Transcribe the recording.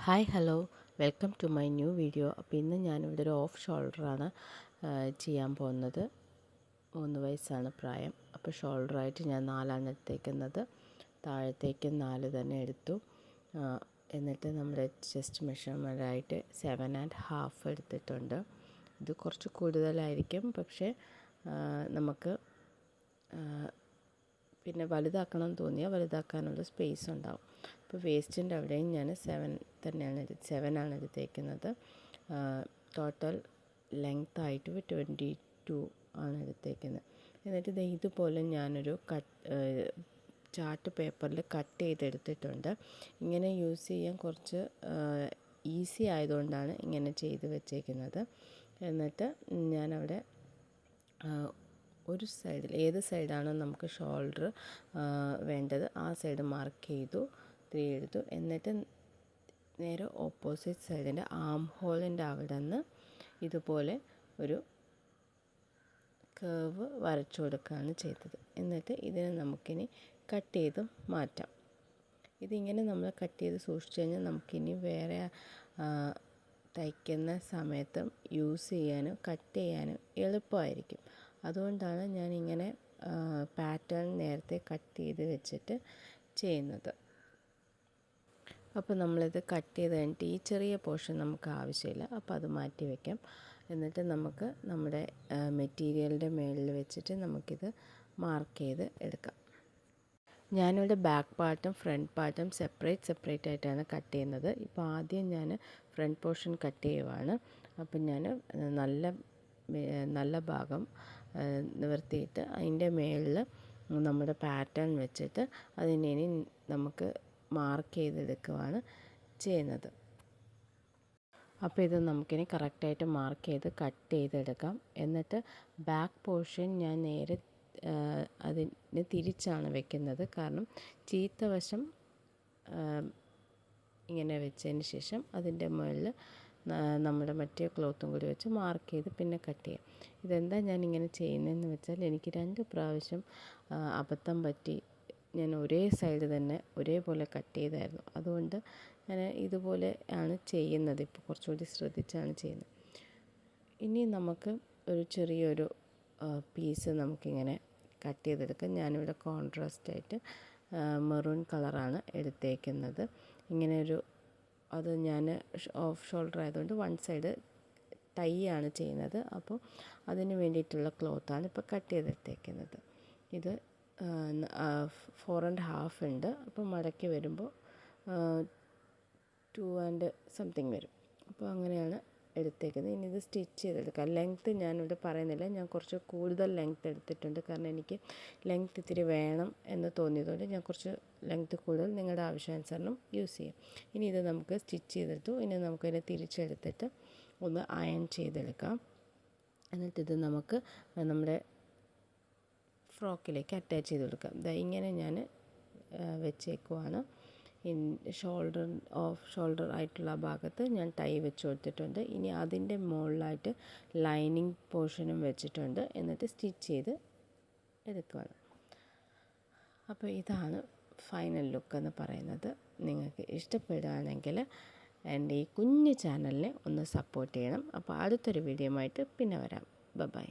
Hi hello welcome to my new video. അപ്പോൾ ഇന്ന് ഞാനിവിടെ ഒരു ഓഫ് ഷോൾഡറാണ് ചെയ്യാൻ പോകുന്നത്. 3 വയസ്സാണ് പ്രായം. അപ്പോൾ ഷോൾഡറായിട്ട് ഞാൻ 4 എടുത്തേക്കുന്നത്. താഴത്തേക്ക് 4 തന്നെ എടുത്തു. എന്നിട്ട് നമ്മുടെ ചെസ്റ്റ് മെഷർമെൻറ്റായിട്ട് 7.5 എടുത്തിട്ടുണ്ട്. ഇത് കുറച്ച് കൂടുതലായിരിക്കും, പക്ഷേ നമുക്ക് പിന്നെ വലുതാക്കണം തോന്നിയാൽ വലുതാക്കാനുള്ള സ്പേസ് ഉണ്ടാവും. അപ്പോൾ വേസ്റ്റിൻ്റെ അവിടെയും ഞാൻ 7 ആണ് എടുത്തേക്കുന്നത്. ടോട്ടൽ ലെങ്ത് ആയിട്ട് 22 ആണ് എടുത്തേക്കുന്നത്. എന്നിട്ട് ഇതുപോലെ ഞാനൊരു ചാർട്ട് പേപ്പറിൽ കട്ട് ചെയ്തെടുത്തിട്ടുണ്ട്. ഇങ്ങനെ യൂസ് ചെയ്യാൻ കുറച്ച് ഈസി ആയതുകൊണ്ടാണ് ഇങ്ങനെ ചെയ്ത് വെച്ചേക്കുന്നത്. എന്നിട്ട് ഞാനവിടെ ഒരു സൈഡിൽ ഏത് സൈഡാണോ നമുക്ക് ഷോൾഡർ വേണ്ടത് ആ സൈഡ് മാർക്ക് ചെയ്തു, 3 എടുത്തു. എന്നിട്ട് നേരെ ഓപ്പോസിറ്റ് സൈഡിൻ്റെ ആം ഹോളിൻ്റെ അവിടെ നിന്ന് ഇതുപോലെ ഒരു കർവ് വരച്ചു കൊടുക്കുകയാണ് ചെയ്തത്. എന്നിട്ട് ഇതിനെ നമുക്കിനി കട്ട് ചെയ്ത് മാറ്റാം. ഇതിങ്ങനെ നമ്മൾ കട്ട് ചെയ്ത് സൂക്ഷിച്ചു കഴിഞ്ഞാൽ നമുക്കിനി വേറെ തയ്ക്കുന്ന സമയത്തും യൂസ് ചെയ്യാനും കട്ട് ചെയ്യാനും എളുപ്പമായിരിക്കും. അതുകൊണ്ടാണ് ഞാനിങ്ങനെ പാറ്റേൺ നേരത്തെ കട്ട് ചെയ്ത് വെച്ചിട്ട് ചെയ്യുന്നത്. അപ്പോൾ നമ്മളിത് കട്ട് ചെയ്ത് കഴിഞ്ഞിട്ട് ഈ ചെറിയ പോർഷൻ നമുക്ക് ആവശ്യമില്ല, അപ്പോൾ അത് മാറ്റി വയ്ക്കാം. എന്നിട്ട് നമുക്ക് നമ്മുടെ മെറ്റീരിയലിൻ്റെ മുകളിൽ വെച്ചിട്ട് നമുക്കിത് മാർക്ക് ചെയ്ത് എടുക്കാം. ഞാനിവിടെ ബാക്ക് പാർട്ടും ഫ്രണ്ട് പാർട്ടും സെപ്പറേറ്റ് ആയിട്ടാണ് കട്ട് ചെയ്യുന്നത്. ഇപ്പോൾ ആദ്യം ഞാൻ ഫ്രണ്ട് പോർഷൻ കട്ട് ചെയ്യുവാണ്. അപ്പം ഞാൻ നല്ല ഭാഗം നിവർത്തിയിട്ട് അതിൻ്റെ മുകളിൽ നമ്മുടെ പാറ്റേൺ വെച്ചിട്ട് അതിനെ ഇനി നമുക്ക് മാർക്ക് ചെയ്തെടുക്കുകയാണ് ചെയ്യുന്നത്. അപ്പോൾ ഇത് നമുക്കിനി കറക്റ്റായിട്ട് മാർക്ക് ചെയ്ത് കട്ട് ചെയ്തെടുക്കാം. എന്നിട്ട് ബാക്ക് പോർഷൻ ഞാൻ നേരെ അതിന് തിരിച്ചാണ് വെക്കുന്നത്. കാരണം ചീത്ത വശം ഇങ്ങനെ വെച്ചതിന് ശേഷം അതിൻ്റെ മുകളിൽ നമ്മുടെ മറ്റേ ക്ലോത്തും കൂടി വെച്ച് മാർക്ക് ചെയ്ത് പിന്നെ കട്ട് ചെയ്യാം. ഇതെന്താ ഞാനിങ്ങനെ ചെയ്യുന്നതെന്ന് വെച്ചാൽ എനിക്ക് 2 പ്രാവശ്യം അബദ്ധം പറ്റി. ഞാൻ ഒരേ സൈഡ് തന്നെ ഒരേപോലെ കട്ട് ചെയ്തായിരുന്നു. അതുകൊണ്ട് ഞാൻ ഇതുപോലെ ആണ് ചെയ്യുന്നത്. ഇപ്പോൾ കുറച്ചുകൂടി ശ്രദ്ധിച്ചാണ് ചെയ്യുന്നത്. ഇനി നമുക്ക് ഒരു ചെറിയൊരു പീസ് നമുക്കിങ്ങനെ കട്ട് ചെയ്തെടുക്കാം. ഞാനിവിടെ കോൺട്രാസ്റ്റായിട്ട് മെറൂൺ കളറാണ് എടുത്തേക്കുന്നത്. ഇങ്ങനെ അത് ഞാൻ ഓഫ് ഷോൾഡർ ആയതുകൊണ്ട് 1 സൈഡ് ടൈ ആണ് ചെയ്യുന്നത്. അപ്പോൾ അതിന് വേണ്ടിയിട്ടുള്ള ക്ലോത്താണ് ഇപ്പോൾ കട്ട് ചെയ്തെടുത്തേക്കുന്നത്. ഇത് 4.5 ഉണ്ട്. അപ്പോൾ മടക്കി വരുമ്പോൾ 2 and something വരും. അപ്പോൾ അങ്ങനെയാണ് എടുത്തേക്കുന്നത്. ഇനി ഇത് സ്റ്റിച്ച് ചെയ്തെടുക്കാം. ലെങ്ത്ത് ഞാനിവിടെ പറയുന്നില്ല, ഞാൻ കുറച്ച് കൂടുതൽ ലെങ്ത്ത് എടുത്തിട്ടുണ്ട്. കാരണം എനിക്ക് ലെങ്ത്ത് ഇത്തിരി വേണം എന്ന് തോന്നിയതുകൊണ്ട് ഞാൻ കുറച്ച് ലെങ്ത്ത് കൂടുതൽ നിങ്ങളുടെ ആവശ്യാനുസരണം യൂസ് ചെയ്യും. ഇനി ഇത് നമുക്ക് സ്റ്റിച്ച് ചെയ്തെടുത്തു. ഇനി നമുക്കതിനെ തിരിച്ചെടുത്തിട്ട് ഒന്ന് അയൺ ചെയ്തെടുക്കാം. എന്നിട്ടിത് നമുക്ക് നമ്മുടെ ഫ്രോക്കിലേക്ക് അറ്റാച്ച് ചെയ്ത് കൊടുക്കാം. ഇങ്ങനെ ഞാൻ വെച്ചേക്കുവാണ്. ഷോൾഡർ ആയിട്ടുള്ള ഭാഗത്ത് ഞാൻ ടൈ വെച്ച് കൊടുത്തിട്ടുണ്ട്. ഇനി അതിൻ്റെ മുകളിലായിട്ട് ലൈനിങ് പോർഷനും വെച്ചിട്ടുണ്ട്. എന്നിട്ട് സ്റ്റിച്ച് ചെയ്ത് എടുക്കുകയാണ്. അപ്പോൾ ഇതാണ് ഫൈനൽ ലുക്ക് എന്ന് പറയുന്നത്. നിങ്ങൾക്ക് ഇഷ്ടപ്പെടുകയാണെങ്കിൽ എൻ്റെ ഈ കുഞ്ഞു ചാനലിനെ ഒന്ന് സപ്പോർട്ട് ചെയ്യണം. അപ്പോൾ അടുത്തൊരു വീഡിയോ ആയിട്ട് പിന്നെ വരാം. ബൈ.